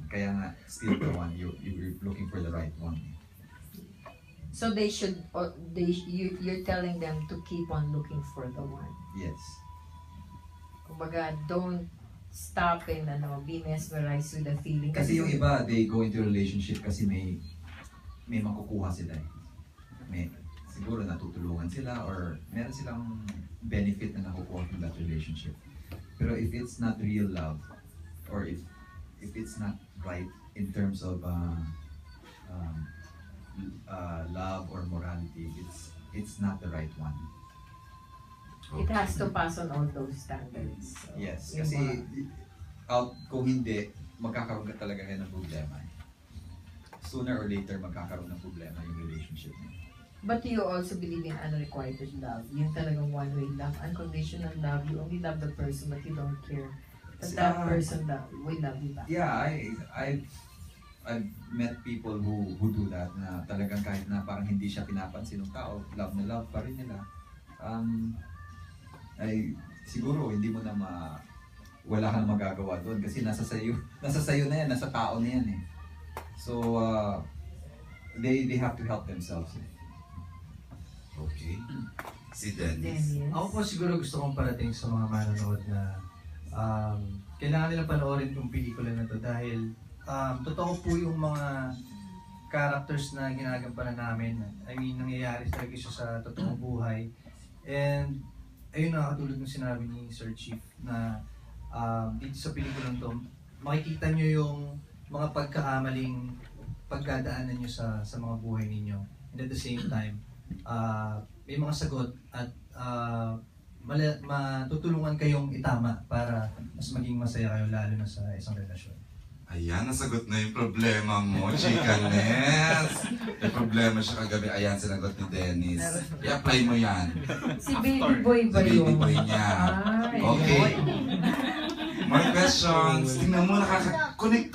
Kaya nga, still the one, you're looking for the right one. So they should, or you're telling them to keep on looking for the one. Yes. Kumbaga, don't stop and be mesmerized with the feeling. Kasi yung iba, they go into a relationship kasi may makukuha sila eh. Siguro natutulungan sila or meron silang benefit na nakukuha from that relationship. Pero if it's not real love, or if it's not right in terms of love or morality, it's not the right one. It has to pass on all those standards. So, Yes, kasi kung hindi, magkakaroon ka talaga kayo ng problema. Sooner or later, magkakaroon ng problema yung relationship niyo. But do you also believe in unrequited love? Yung talagang one-way love, unconditional love. You only love the person but you don't care that that person will love you back. Yeah, I've met people who do that, na talagang kahit na parang hindi siya pinapansin ng tao, love na love pa rin nila. Siguro hindi mo na wala kang magagawa doon kasi nasa sayo na yan, nasa tao na yan eh. So they have to help themselves. Okay. Si Dennis. Ako po siguro gusto kong parating sa mga manonood na kailangan nila panoorin tong pelikula na to dahil totoo po yung mga characters na ginagampanan namin. I mean, nangyayari talaga siya sa totoong buhay. And ayun na, katulad ng sinabi ni Sir Chief na dito sa pelikulang to, makikita nyo yung mga pagkakamaling pagkadaanan nyo sa mga buhay ninyo. And at the same time, may mga sagot at matutulungan kayong itama para mas maging masaya kayo lalo na sa isang relasyon. Ayan, nasagot na yung problema mo, chikanes. May problema siya kagabi. Ayan, sinagot ni Dennis. I-apply mo yan. Si baby boy ba Si baby yun? boy niya. Ay, Okay. More questions. Tingnan mo, nakaka-connect